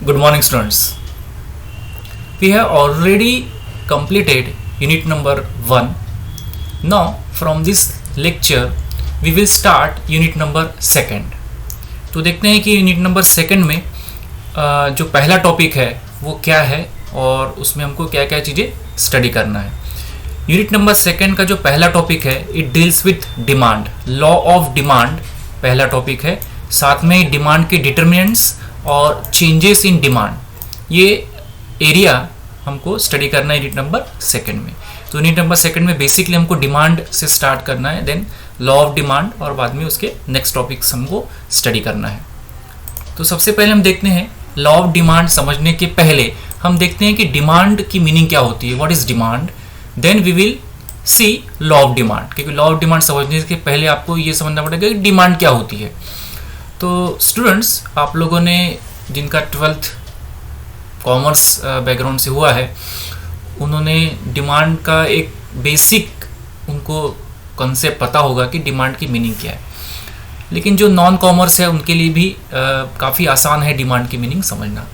Good morning, students. We have already completed unit number 1. Now, from this lecture, we will start unit number 2. तो देखते हैं कि unit number 2 में जो पहला टॉपिक है वो क्या है और उसमें हमको क्या क्या चीज़ें स्टडी करना है। यूनिट नंबर 2 का जो पहला टॉपिक है it deals with demand, law of demand पहला टॉपिक है। साथ में डिमांड के डिटर्मिनेंट्स और चेंजेस इन डिमांड, ये एरिया हमको स्टडी करना है यूनिट नंबर 2 में। तो यूनिट नंबर 2 में बेसिकली हमको डिमांड से स्टार्ट करना है, देन लॉ ऑफ डिमांड और बाद में उसके नेक्स्ट टॉपिक्स हमको स्टडी करना है। तो सबसे पहले हम देखते हैं लॉ ऑफ डिमांड। समझने के पहले हम देखते हैं कि डिमांड की मीनिंग क्या होती है, what is demand. Then we will see law of demand, क्योंकि लॉ ऑफ डिमांड समझने के पहले आपको ये समझना पड़ेगा कि डिमांड क्या होती है। तो स्टूडेंट्स, आप लोगों ने जिनका 12th कॉमर्स बैकग्राउंड से हुआ है उन्होंने डिमांड का एक बेसिक उनको कॉन्सेप्ट पता होगा कि डिमांड की मीनिंग क्या है। लेकिन जो नॉन कॉमर्स है उनके लिए भी काफ़ी आसान है डिमांड की मीनिंग समझना।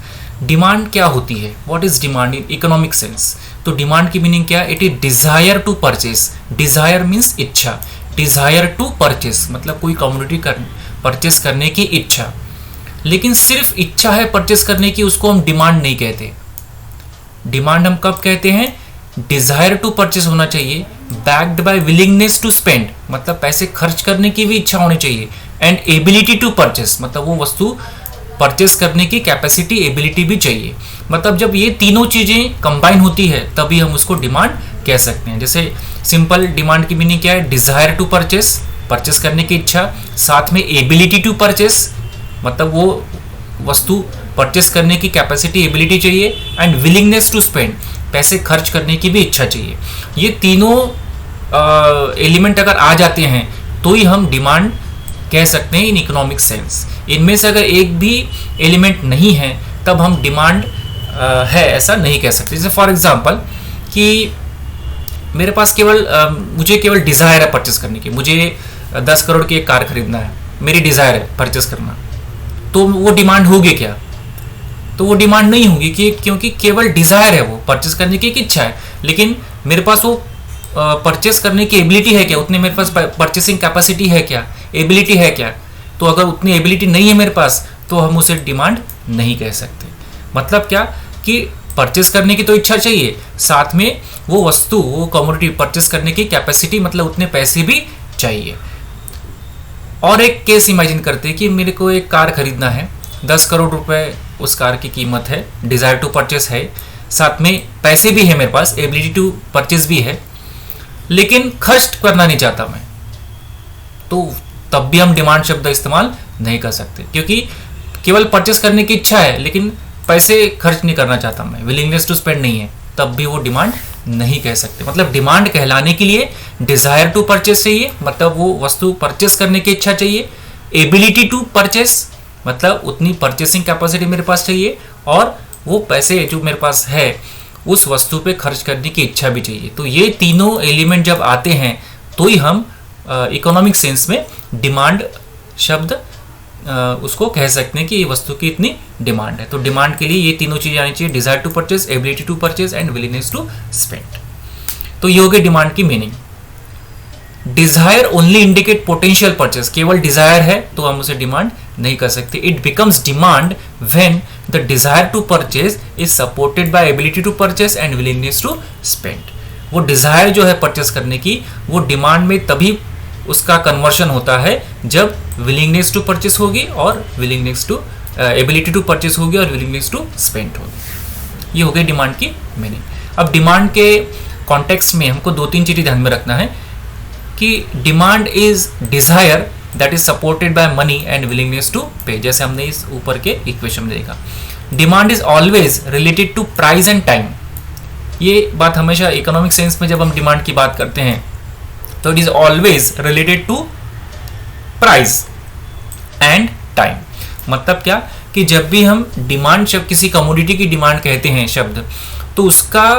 डिमांड क्या होती है, what is demand in economic sense. तो डिमांड की मीनिंग क्या है, it is desire to purchase. Desire means इच्छा, डिज़ायर टू परचेस मतलब कोई कमोडिटी परचेस करने की इच्छा। लेकिन सिर्फ इच्छा है परचेस करने की, उसको हम डिमांड नहीं कहते। डिमांड हम कब कहते हैं, डिज़ायर टू परचेस होना चाहिए, backed by willingness to spend मतलब पैसे खर्च करने की भी इच्छा होनी चाहिए, एंड एबिलिटी टू परचेस मतलब वो वस्तु परचेस करने की कैपेसिटी, एबिलिटी भी चाहिए। मतलब जब ये तीनों चीज़ें कंबाइन होती है तभी हम उसको डिमांड कह सकते हैं। जैसे सिंपल डिमांड की मीनिंग क्या है, डिज़ायर टू परचेस परचेस करने की इच्छा, साथ में एबिलिटी टू परचेस मतलब वो वस्तु परचेस करने की कैपेसिटी, एबिलिटी चाहिए, एंड विलिंगनेस टू स्पेंड पैसे खर्च करने की भी इच्छा चाहिए। ये तीनों एलिमेंट अगर आ जाते हैं तो ही हम डिमांड कह सकते हैं इन इकोनॉमिक सेंस। इनमें से अगर एक भी एलिमेंट नहीं है तब हम डिमांड है ऐसा नहीं कह सकते। जैसे फॉर एग्जांपल कि मेरे पास मुझे केवल डिज़ायर है परचेस करने की, मुझे 10 करोड़ की एक कार खरीदना है, मेरी डिज़ायर है परचेस करना, तो वो डिमांड होगी क्या? तो वो डिमांड नहीं होगी क्योंकि केवल डिज़ायर है, वो परचेस करने की एक इच्छा है। लेकिन मेरे पास वो परचेस करने की एबिलिटी है क्या, उतनी मेरे पास परचेसिंग कैपेसिटी है क्या, एबिलिटी है क्या? तो अगर उतनी एबिलिटी नहीं है मेरे पास तो हम उसे डिमांड नहीं कह सकते। मतलब क्या कि परचेस करने की तो इच्छा चाहिए, साथ में वो वस्तु, वो कमोडिटी परचेस करने की कैपेसिटी मतलब उतने पैसे भी चाहिए। और एक केस इमेजिन करते हैं कि मेरे को एक कार खरीदना है, 10 करोड़ रुपए उस कार की कीमत है, डिज़ायर टू परचेस है, साथ में पैसे भी है मेरे पास, एबिलिटी टू परचेस भी है, लेकिन खर्च करना नहीं चाहता मैं, तो तब भी हम डिमांड शब्द इस्तेमाल नहीं कर सकते, क्योंकि केवल परचेस करने की इच्छा है लेकिन पैसे खर्च नहीं करना चाहता मैं, विलिंगनेस टू स्पेंड नहीं है, तब भी वो डिमांड नहीं कह सकते। मतलब डिमांड कहलाने के लिए डिज़ायर टू परचेस चाहिए मतलब वो वस्तु परचेस करने की इच्छा चाहिए, एबिलिटी टू परचेस मतलब उतनी परचेसिंग कैपेसिटी मेरे पास चाहिए, और वो पैसे जो मेरे पास है उस वस्तु पे खर्च करने की इच्छा भी चाहिए। तो ये तीनों एलिमेंट जब आते हैं तो ही हम इकोनॉमिक सेंस में डिमांड शब्द उसको कह सकते हैं कि ये वस्तु की इतनी डिमांड है। तो डिमांड के लिए ये तीनों चीज़ें आनी चाहिए, desire to purchase, ability to purchase and willingness to spend. तो ये हो गई डिमांड की meaning. Desire only indicate potential purchase, केवल डिज़ायर है तो हम उसे डिमांड नहीं कर सकते। It becomes demand when the desire to purchase is supported by ability to purchase and willingness to spend. वो डिज़ायर जो है परचेस करने की वो डिमांड में तभी उसका कन्वर्शन होता है जब विलिंगनेस टू परचेस होगी और willingness to ability to purchase होगी और विलिंगनेस टू स्पेंड होगी। ये हो गई डिमांड की मीनिंग। अब डिमांड के कॉन्टेक्स्ट में हमको 2-3 चीज़ें ध्यान में रखना है कि demand is desire that is supported by money and willingness to pay, जैसे हमने इस ऊपर के इक्वेशन में देखा। Demand is always related to price and time. ये बात हमेशा इकोनॉमिक सेंस में जब हम डिमांड की बात करते हैं तो it is always related to price and time. मतलब क्या कि जब भी हम डिमांड शब्द, किसी कमोडिटी की डिमांड कहते हैं शब्द, तो उसका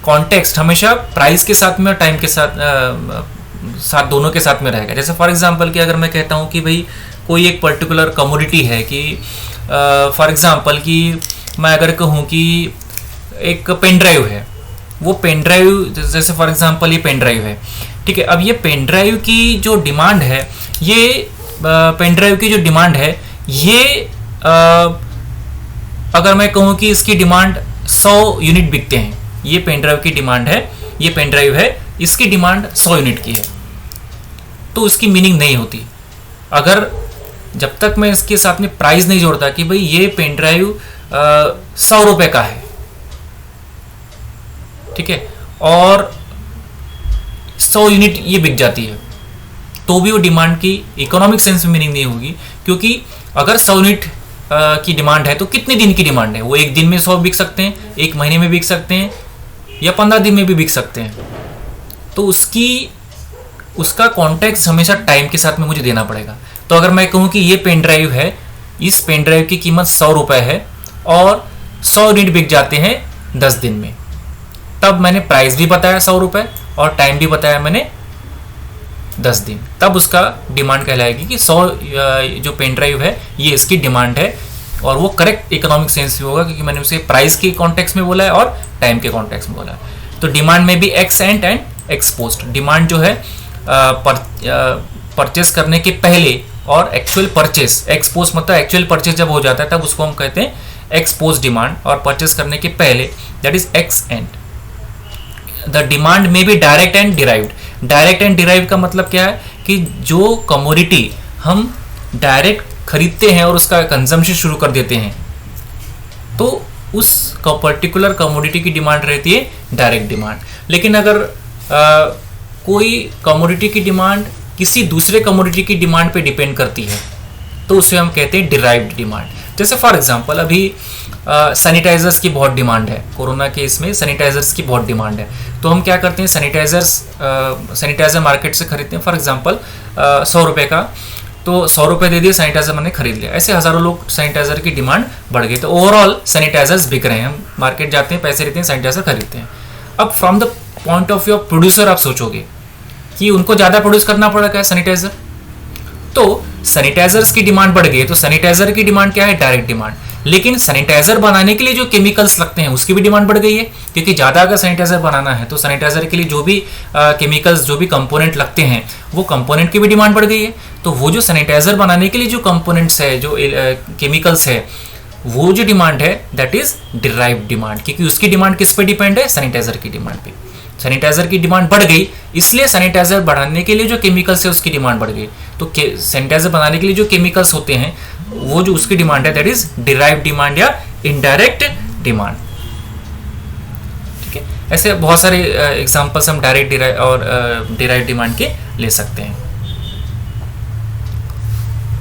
कॉन्टेक्स्ट हमेशा प्राइस के साथ में और टाइम के साथ दोनों के साथ में रहेगा। जैसे फॉर एग्जांपल कि अगर मैं कहता हूँ कि भाई कोई एक पर्टिकुलर कमोडिटी है कि फॉर एग्जांपल कि मैं अगर कहूँ कि एक पेन ड्राइव है, वो पेन ड्राइव जैसे फॉर एग्जांपल ये पेन ड्राइव है, ठीक है। अब ये पेन ड्राइव की जो डिमांड है, ये पेन ड्राइव की जो डिमांड है ये अगर मैं कहूँ कि इसकी डिमांड 100 यूनिट बिकते हैं, ये पेन ड्राइव की डिमांड है, ये पेन ड्राइव है, इसकी डिमांड 100 यूनिट की है, तो उसकी मीनिंग नहीं होती अगर जब तक मैं इसके साथ में प्राइस नहीं जोड़ता कि भाई ये पेन ड्राइव 100 रुपए का है, ठीक है, और 100 यूनिट ये बिक जाती है, तो भी वो डिमांड की इकोनॉमिक सेंस में मीनिंग नहीं होगी। क्योंकि अगर 100 यूनिट की डिमांड है तो कितने दिन की डिमांड है, वो एक दिन में 100 बिक सकते हैं, एक महीने में बिक सकते हैं, या 15 दिन में भी बिक सकते हैं। तो उसका कॉन्टेक्स्ट हमेशा टाइम के साथ में मुझे देना पड़ेगा। तो अगर मैं कहूँ कि ये पेन ड्राइव है, इस पेन ड्राइव की कीमत 100 रुपये है और 100 यूनिट बिक जाते हैं 10 दिन में, तब मैंने प्राइस भी बताया 100 रुपये और टाइम भी बताया मैंने 10 दिन, तब उसका डिमांड कहलाएगी कि 100 जो पेन ड्राइव है ये इसकी डिमांड है, और वो करेक्ट इकोनॉमिक सेंस में होगा क्योंकि मैंने उसे प्राइस के कॉन्टेक्स्ट में बोला है और टाइम के कॉन्टेक्स्ट में बोला है। तो डिमांड में भी x and x post, demand जो है परचेस करने के पहले और एक्चुअल परचेस, एक्स पोस्ट मतलब एक्चुअल परचेस जब हो जाता है तब उसको हम कहते हैं एक्स पोस्ट डिमांड, और परचेस करने के पहले that is x and. The demand में भी direct and derived. Direct and derive का मतलब क्या है कि जो कमोडिटी हम डायरेक्ट खरीदते हैं और उसका कंजम्पशन शुरू कर देते हैं, तो उस पर्टिकुलर कमोडिटी की डिमांड रहती है डायरेक्ट डिमांड। लेकिन अगर कोई कमोडिटी की डिमांड किसी दूसरे कमोडिटी की डिमांड पे डिपेंड करती है तो उसे हम कहते हैं डिराइव्ड डिमांड। जैसे फॉर एग्जांपल अभी सैनिटाइजर्स की बहुत डिमांड है, कोरोना के इसमें सैनिटाइजर्स की बहुत डिमांड है, तो हम क्या करते हैं सैनिटाइजर मार्केट से खरीदते हैं, फॉर एग्जांपल 100 रुपये का, तो 100 रुपये दे दिए, सैनिटाइजर मैंने खरीद लिया। ऐसे हज़ारों लोग सैनिटाइजर की डिमांड बढ़ गई, तो ओवरऑल सैनिटाइजर्स बिक रहे हैं, हम मार्केट जाते हैं, पैसे लेते हैं, सैनिटाइजर खरीदते हैं। अब from the point of view of producer आप सोचोगे कि उनको ज़्यादा प्रोड्यूस करना पड़ेगा सैनिटाइजर, तो सैनिटाइजर्स की डिमांड बढ़ गई, तो सैनिटाइजर की डिमांड क्या है, डायरेक्ट डिमांड। लेकिन सैनिटाइजर बनाने के लिए जो केमिकल्स लगते हैं उसकी भी डिमांड बढ़ गई है, क्योंकि ज़्यादा अगर सैनिटाइजर बनाना है तो सैनिटाइजर के लिए जो भी केमिकल्स, जो भी कंपोनेंट लगते हैं, वो कंपोनेंट की भी डिमांड बढ़ गई है। तो वो जो सैनिटाइजर बनाने के लिए जो कंपोनेंट्स है, जो केमिकल्स है, वो जो डिमांड है दैट इज डिराइव्ड डिमांड, क्योंकि उसकी डिमांड किस पे डिपेंड है, सैनिटाइजर की डिमांड पे। सैनिटाइजर की डिमांड बढ़ गई, इसलिए सैनिटाइजर बढ़ाने के लिए जो केमिकल्स है उसकी डिमांड बढ़ गई। तो सैनिटाइजर बनाने के लिए जो केमिकल्स होते हैं वो जो उसकी डिमांड है दैट इज डिराइव्ड डिमांड या इनडायरेक्ट डिमांड, ठीक है। ऐसे बहुत सारे एग्जांपल्स हम डायरेक्ट और डिराइव्ड डिमांड के ले सकते हैं।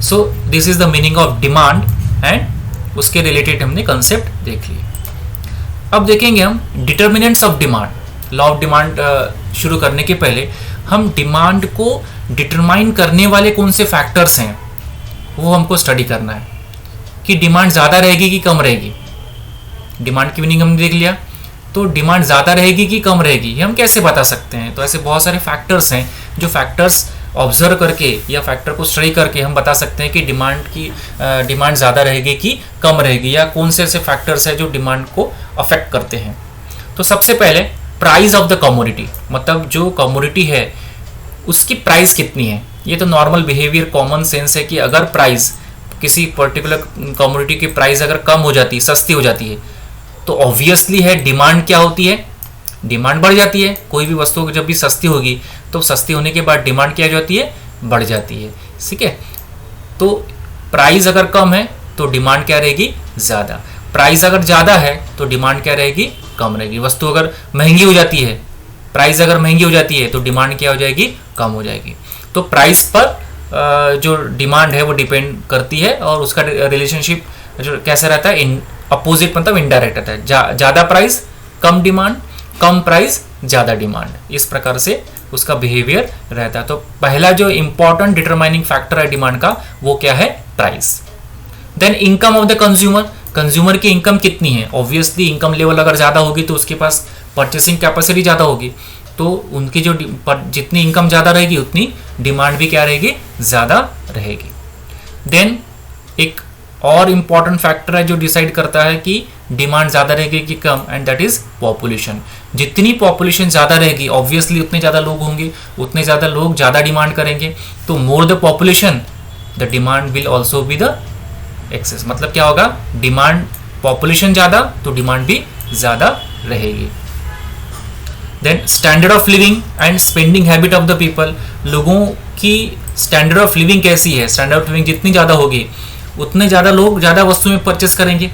So this is the meaning of demand and उसके रिलेटेड हमने कंसेप्ट देख लिए। अब देखेंगे हम determinants of demand. Law of demand शुरू करने के पहले हम डिमांड को डिटरमाइन करने वाले कौन से फैक्टर्स हैं वो हमको स्टडी करना है, कि डिमांड ज़्यादा रहेगी कि कम रहेगी। डिमांड की मीनिंग हमने देख लिया, तो डिमांड ज़्यादा रहेगी कि कम रहेगी ये हम कैसे बता सकते हैं। तो ऐसे बहुत सारे फैक्टर्स हैं जो फैक्टर्स ऑब्जर्व करके या फैक्टर को स्टडी करके हम बता सकते हैं कि डिमांड ज़्यादा रहेगी कि कम रहेगी, या कौन से ऐसे फैक्टर्स हैं जो डिमांड को अफेक्ट करते हैं। तो सबसे पहले प्राइस ऑफ द कमोडिटी, मतलब जो कमोडिटी है उसकी प्राइस कितनी है। ये तो नॉर्मल बिहेवियर, कॉमन सेंस है कि अगर प्राइस, किसी पर्टिकुलर कमोडिटी की प्राइस अगर कम हो जाती है, सस्ती हो जाती है, तो ऑब्वियसली है डिमांड क्या होती है, डिमांड बढ़ जाती है। कोई भी वस्तु जब भी सस्ती होगी तो सस्ती होने के बाद डिमांड क्या जाती है, बढ़ जाती है, ठीक है। तो प्राइस अगर कम है तो डिमांड क्या रहेगी, ज़्यादा। प्राइस अगर ज़्यादा है तो डिमांड क्या रहेगी, कम रहेगी। वस्तु अगर महंगी हो जाती है, प्राइस अगर महंगी हो जाती है तो डिमांड क्या हो जाएगी, कम हो जाएगी। तो प्राइस पर जो डिमांड है वो डिपेंड करती है, और उसका रिलेशनशिप जो कैसा रहता है, अपोजिट मतलब इनडायरेक्ट रहता है। ज़्यादा प्राइस कम डिमांड, कम प्राइस ज़्यादा डिमांड, इस प्रकार से उसका बिहेवियर रहता है। तो पहला जो इंपॉर्टेंट डिटरमाइनिंग फैक्टर है डिमांड का वो क्या है, price. Then income of the consumer, consumer की इनकम कितनी है। ऑब्वियसली इनकम लेवल अगर ज़्यादा होगी तो उसके पास परचेसिंग कैपेसिटी ज़्यादा होगी, तो उनकी जो जितनी इनकम ज़्यादा रहेगी उतनी डिमांड भी क्या रहेगी, ज़्यादा रहेगी। देन एक और इम्पॉर्टेंट फैक्टर है जो डिसाइड करता है कि डिमांड ज़्यादा रहेगी कि कम, एंड दैट इज पॉपुलेशन। जितनी पॉपुलेशन ज़्यादा रहेगी ऑब्वियसली उतने ज़्यादा लोग होंगे, उतने ज़्यादा लोग ज़्यादा डिमांड करेंगे, तो more the population the demand will also be the excess. मतलब क्या होगा, डिमांड पॉपुलेशन ज़्यादा तो डिमांड भी ज़्यादा रहेगी। Then standard of living and spending habit of the people. लोगों की स्टैंडर्ड ऑफ लिविंग कैसी है, स्टैंडर्ड ऑफ लिविंग जितनी ज़्यादा होगी उतने ज़्यादा लोग ज़्यादा वस्तुएं परचेस करेंगे,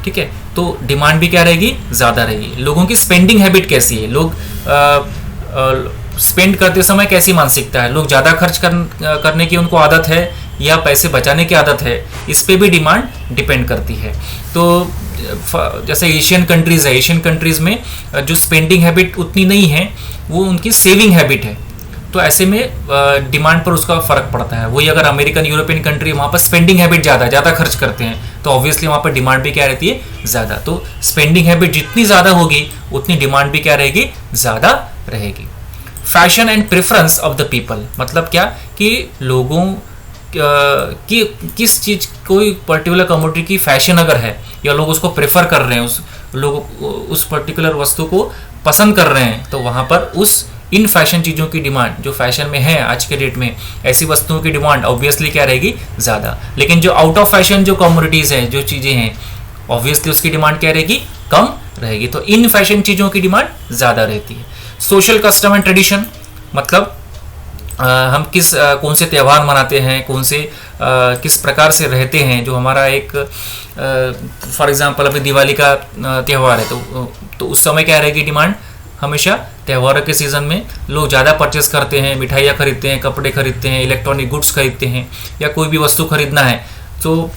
ठीक है, तो डिमांड भी क्या रहेगी, ज़्यादा रहेगी। लोगों की स्पेंडिंग हैबिट कैसी है, लोग स्पेंड करते समय कैसी मानसिकता है, लोग ज़्यादा खर्च करने की उनको आदत है या पैसे बचाने की आदत है, इस पे भी डिमांड डिपेंड करती है। तो जैसे एशियन कंट्रीज़ है, एशियन कंट्रीज़ में जो स्पेंडिंग हैबिट उतनी नहीं है, वो उनकी सेविंग हैबिट है, तो ऐसे में डिमांड पर उसका फ़र्क पड़ता है। वही अगर अमेरिकन यूरोपियन कंट्री, वहाँ पर स्पेंडिंग हैबिट ज़्यादा खर्च करते हैं, तो ऑब्वियसली वहाँ पर डिमांड भी क्या रहती है, ज़्यादा। तो स्पेंडिंग हैबिट जितनी ज़्यादा होगी उतनी डिमांड भी क्या रहेगी, ज़्यादा रहेगी। Fashion and preference of the people, मतलब क्या कि लोगों कि किस चीज़, कोई पर्टिकुलर कमोडिटी की फैशन अगर है या लोग उसको प्रेफर कर रहे हैं, लोग उस पर्टिकुलर वस्तु को पसंद कर रहे हैं, तो वहाँ पर उस इन फैशन चीज़ों की डिमांड, जो फैशन में है आज के डेट में, ऐसी वस्तुओं की डिमांड ऑब्वियसली क्या रहेगी, ज़्यादा। लेकिन जो आउट ऑफ फैशन जो कमोडिटीज़ हैं, जो चीज़ें हैं, ऑब्वियसली उसकी डिमांड क्या रहेगी, कम रहेगी। तो इन फैशन चीज़ों की डिमांड ज़्यादा रहती है। सोशल कस्टम एंड ट्रेडिशन, मतलब हम कौन से त्यौहार मनाते हैं, किस प्रकार से रहते हैं, जो हमारा एक फॉर एग्जांपल अभी दिवाली का त्यौहार है, तो उस समय क्या रहेगी डिमांड, हमेशा त्योहारों के सीज़न में लोग ज़्यादा परचेस करते हैं, मिठाइयाँ खरीदते हैं, कपड़े खरीदते हैं, इलेक्ट्रॉनिक गुड्स खरीदते हैं, या कोई भी वस्तु खरीदना है तो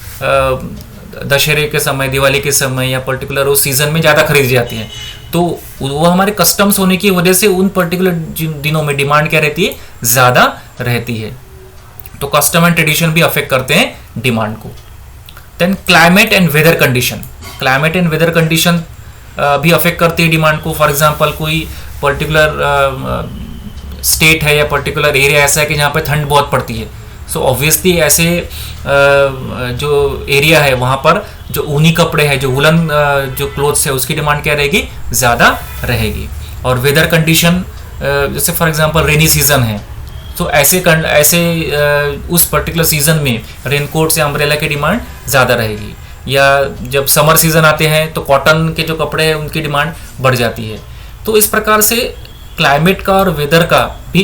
दशहरे के समय, दिवाली के समय या पर्टिकुलर उस सीज़न में ज़्यादा खरीदी जाती है। तो वो हमारे कस्टम्स होने की वजह से उन पर्टिकुलर दिनों में डिमांड क्या रहती है, ज़्यादा रहती है। तो कस्टम एंड ट्रेडिशन भी अफेक्ट करते हैं डिमांड को। Then climate and weather condition, climate and weather condition भी अफेक्ट करती है डिमांड को। फॉर एग्जांपल कोई पर्टिकुलर स्टेट है या पर्टिकुलर एरिया ऐसा है कि जहाँ पे ठंड बहुत पड़ती है, सो ऑब्वियसली ऐसे जो एरिया है वहाँ पर जो ऊनी कपड़े हैं, जो वुलन जो क्लोथ्स है, उसकी डिमांड क्या रहेगी, ज़्यादा रहेगी। और वेदर कंडीशन जैसे फॉर एग्जांपल रेनी सीज़न है, तो ऐसे उस पर्टिकुलर सीज़न में रेनकोट या अम्ब्रेला की डिमांड ज़्यादा रहेगी। या जब समर सीज़न आते हैं तो कॉटन के जो कपड़े हैं उनकी डिमांड बढ़ जाती है। तो इस प्रकार से क्लाइमेट का और वेदर का भी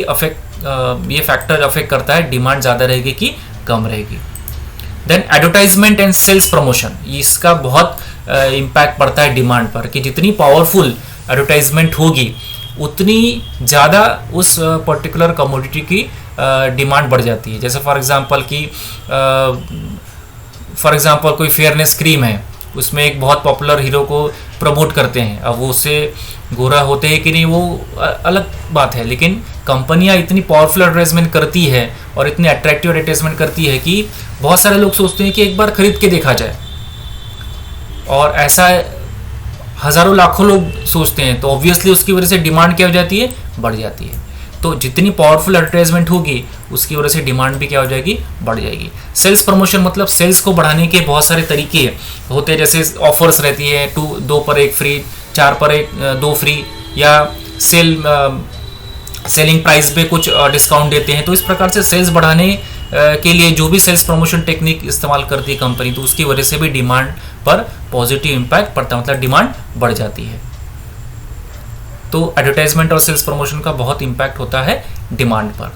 ये फैक्टर अफेक्ट करता है, डिमांड ज़्यादा रहेगी कि कम रहेगी। Then advertisement and sales promotion, इसका बहुत इम्पैक्ट पड़ता है डिमांड पर, कि जितनी पावरफुल एडवर्टाइजमेंट होगी उतनी ज़्यादा उस पर्टिकुलर कमोडिटी की डिमांड बढ़ जाती है। जैसे फॉर एग्जांपल कोई फेयरनेस क्रीम है, उसमें एक बहुत पॉपुलर हीरो को प्रमोट करते हैं, अब वो उससे गोरा होते हैं कि नहीं वो अलग बात है, लेकिन कंपनियां इतनी पावरफुल एडवर्टाइजमेंट करती है और इतनी अट्रैक्टिव एडवर्टाइजमेंट करती है कि बहुत सारे लोग सोचते हैं कि एक बार खरीद के देखा जाए, और ऐसा हज़ारों लाखों लोग सोचते हैं, तो ऑब्वियसली उसकी वजह से डिमांड क्या हो जाती है, बढ़ जाती है। तो जितनी पावरफुल एडवर्टाइजमेंट होगी उसकी वजह से डिमांड भी क्या हो जाएगी, बढ़ जाएगी। सेल्स प्रमोशन मतलब सेल्स को बढ़ाने के बहुत सारे तरीके होते हैं, जैसे ऑफर्स रहती है 2 पर 1 फ्री, 4 पर 2 फ्री, या सेलिंग प्राइस पे कुछ डिस्काउंट देते हैं। तो इस प्रकार से सेल्स बढ़ाने के लिए जो भी सेल्स प्रमोशन टेक्निक इस्तेमाल करती है कंपनी, तो उसकी वजह से भी डिमांड पर पॉजिटिव इम्पैक्ट पड़ता है, मतलब डिमांड बढ़ जाती है। तो एडवर्टाइजमेंट और सेल्स प्रमोशन का बहुत इम्पैक्ट होता है डिमांड पर।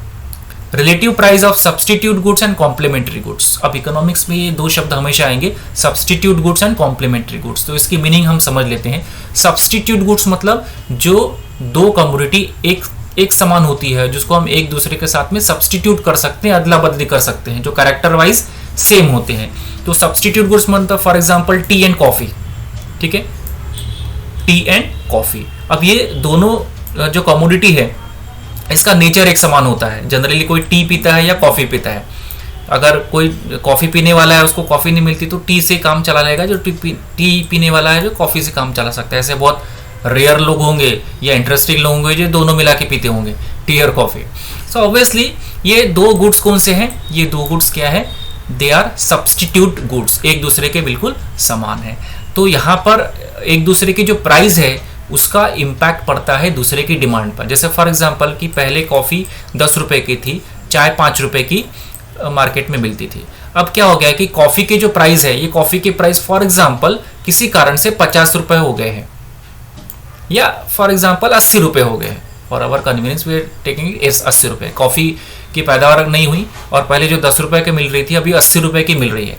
Relative price of substitute goods and complementary goods, अब इकोनॉमिक्स में ये 2 शब्द हमेशा आएंगे, substitute goods and complementary goods. तो इसकी मीनिंग हम समझ लेते हैं। सब्सटीट्यूट गुड्स मतलब जो 2 कमोडिटी एक समान होती है, जिसको हम एक दूसरे के साथ में सब्सटीट्यूट कर सकते हैं, अदला बदली कर सकते हैं, जो कैरेक्टर वाइज सेम होते हैं। तो सब्सटीट्यूट गुड्स मतलब for example T and coffee, ठीक है, टी एंड कॉफ़ी। अब ये दोनों जो कमोडिटी है इसका नेचर एक समान होता है। जनरली कोई टी पीता है या कॉफ़ी पीता है, अगर कोई कॉफ़ी पीने वाला है उसको कॉफ़ी नहीं मिलती तो टी से काम चला लेगा, जो टी पीने वाला है जो कॉफ़ी से काम चला सकता है। ऐसे बहुत रेयर लोग होंगे या इंटरेस्टिंग लोग होंगे जो दोनों मिला के पीते होंगे, टी और कॉफ़ी। सो ऑब्वियसली ये 2 गुड्स कौन से हैं, ये 2 गुड्स क्या है, दे आर सब्स्टिट्यूट गुड्स, एक दूसरे के बिल्कुल समान है। तो यहाँ पर एक दूसरे की जो प्राइस है उसका इम्पैक्ट पड़ता है दूसरे की डिमांड पर। जैसे फॉर एग्जांपल कि पहले कॉफ़ी 10 रुपए की थी, चाय 5 रुपए की मार्केट में मिलती थी। अब क्या हो गया कि कॉफ़ी की जो प्राइस है, ये कॉफ़ी की प्राइस फॉर एग्जांपल किसी कारण से 50 रुपए हो गए हैं, या फॉर एग्जांपल 80 रुपए हो गए हैं। For our convenience we are taking 80 रुपए। कॉफ़ी की पैदावार नहीं हुई और पहले जो 10 रुपए की मिल रही थी अभी 80 रुपए की मिल रही है।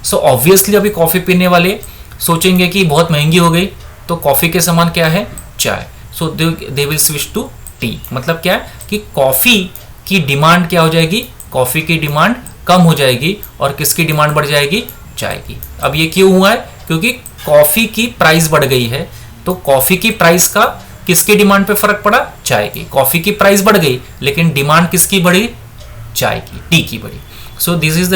सो ऑब्वियसली अभी कॉफ़ी पीने वाले सोचेंगे कि बहुत महंगी हो गई, तो कॉफ़ी के समान क्या है, चाय। So they will switch to tea. मतलब क्या है कि कॉफ़ी की डिमांड क्या हो जाएगी, कॉफ़ी की डिमांड कम हो जाएगी और किसकी डिमांड बढ़ जाएगी, चाय की। अब ये क्यों हुआ है, क्योंकि कॉफ़ी की प्राइस बढ़ गई है, तो कॉफ़ी की प्राइस का किसकी डिमांड पे फर्क पड़ा, चाय की। कॉफ़ी की प्राइस बढ़ गई लेकिन डिमांड किसकी बढ़ी, चाय की, टी की बढ़ी। So this is the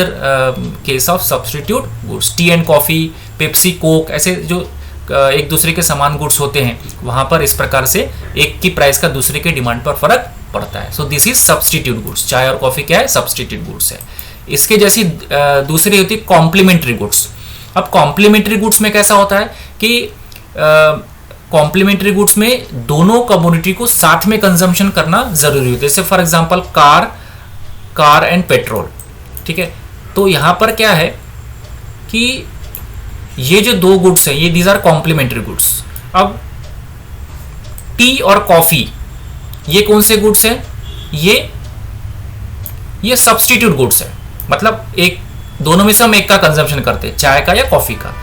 case of substitute goods. T and coffee, Pepsi, Coke, ऐसे जो एक दूसरे के समान गुड्स होते हैं वहां पर इस प्रकार से एक की प्राइस का दूसरे के डिमांड पर फर्क पड़ता है। So this is substitute goods. चाय और कॉफ़ी क्या है, सब्स्टिट्यूट गुड्स है। इसके जैसी दूसरी होती है कॉम्प्लीमेंट्री गुड्स। अब कॉम्प्लीमेंट्री गुड्स में कैसा होता है कि कॉम्प्लीमेंट्री गुड्स में दोनों कमोडिटी को साथ में कंजम्पशन करना जरूरी होता है। जैसे for example car and petrol, ठीक है। तो यहां पर क्या है कि ये जो दो गुड्स हैं ये दीज आर कॉम्प्लीमेंट्री गुड्स। अब टी और कॉफी ये कौन से गुड्स हैं, ये सब्स्टिट्यूट गुड्स है। मतलब एक दोनों में से हम एक का कंजम्पशन करते हैं, चाय का या कॉफी का,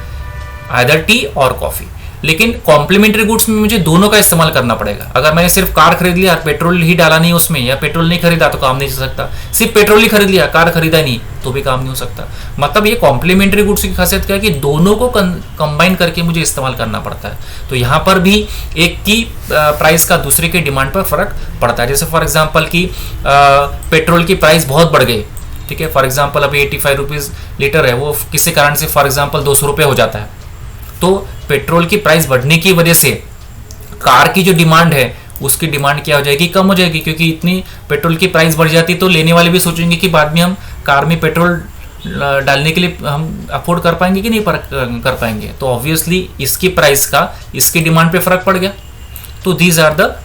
आइदर टी और कॉफी। लेकिन कॉम्प्लीमेंट्री गुड्स में मुझे दोनों का इस्तेमाल करना पड़ेगा। अगर मैंने सिर्फ कार खरीद लिया, पेट्रोल ही डाला नहीं उसमें, या पेट्रोल नहीं खरीदा तो काम नहीं चल सकता। सिर्फ पेट्रोल ही खरीद लिया, कार खरीदा नहीं तो भी काम नहीं हो सकता। मतलब ये कॉम्प्लीमेंट्री गुड्स की खासियत क्या है कि दोनों को कंबाइन करके मुझे इस्तेमाल करना पड़ता है। तो यहाँ पर भी एक की प्राइस का दूसरे के डिमांड पर फर्क पड़ता है। जैसे फॉर एग्जाम्पल की पेट्रोल की प्राइस बहुत बढ़ गई, ठीक है। फॉर एग्जाम्पल अभी 85 रुपीज़ लीटर है, वो किसी कारण से फॉर एग्जाम्पल 200 रुपये हो जाता है। तो पेट्रोल की प्राइस बढ़ने की वजह से कार की जो डिमांड है उसकी डिमांड क्या हो जाएगी, कम हो जाएगी। क्योंकि इतनी पेट्रोल की प्राइस बढ़ जाती तो लेने वाले भी सोचेंगे कि बाद में हम कार में पेट्रोल डालने के लिए हम अफोर्ड कर पाएंगे कि नहीं कर पाएंगे। तो ऑब्वियसली इसकी प्राइस का इसकी डिमांड पे फर्क पड़ गया। तो these are the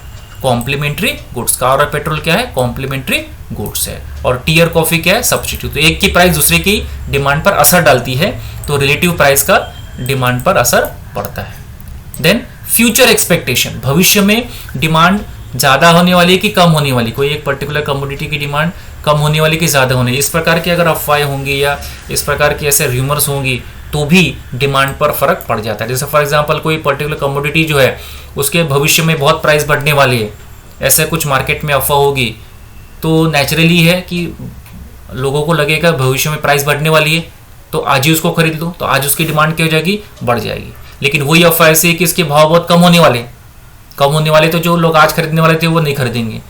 complementary goods. Car और पेट्रोल क्या है, कॉम्प्लीमेंट्री गुड्स है। और टी और कॉफी क्या है, सब्स्टिट्यूट। तो एक की प्राइस दूसरे की डिमांड पर असर डालती है, तो रिलेटिव प्राइस का डिमांड पर असर पड़ता है। देन फ्यूचर एक्सपेक्टेशन, भविष्य में डिमांड ज्यादा होने वाली कि कम होने वाली, कोई एक पर्टिकुलर कमोडिटी की डिमांड कम होने वाली कि ज्यादा होने, इस प्रकार की अगर अफवाहें होंगी या इस प्रकार की ऐसे र्यूमर्स होंगी तो भी डिमांड पर फर्क पड़ जाता है। जैसे फॉर एग्जांपल कोई पर्टिकुलर कमोडिटी जो है उसके भविष्य में बहुत प्राइस बढ़ने वाली है, ऐसे कुछ मार्केट में अफवाह होगी, तो नेचुरली है कि लोगों को लगेगा भविष्य में प्राइस बढ़ने वाली है तो आज ही उसको खरीद लो, तो आज उसकी डिमांड क्या हो जाएगी, बढ़ जाएगी। लेकिन वही अफवाह ऐसी है कि इसके भाव बहुत कम होने वाले, तो जो लोग आज खरीदने वाले थे वो नहीं खरीदेंगे,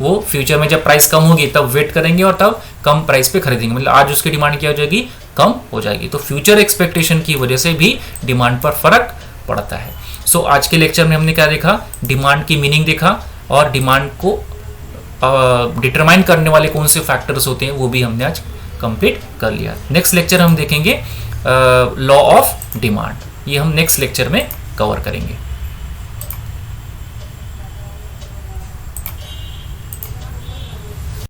वो फ्यूचर में जब प्राइस कम होगी तब वेट करेंगे और तब कम प्राइस पे खरीदेंगे। मतलब आज उसकी डिमांड क्या हो जाएगी, कम हो जाएगी। तो फ्यूचर एक्सपेक्टेशन की वजह से भी डिमांड पर फर्क पड़ता है। सो आज के लेक्चर में हमने क्या देखा, डिमांड की मीनिंग देखा और डिमांड को डिटरमाइन करने वाले कौन से फैक्टर्स होते हैं वो भी हमने आज कंप्लीट कर लिया। नेक्स्ट लेक्चर हम देखेंगे लॉ ऑफ डिमांड, ये हम नेक्स्ट लेक्चर में कवर करेंगे।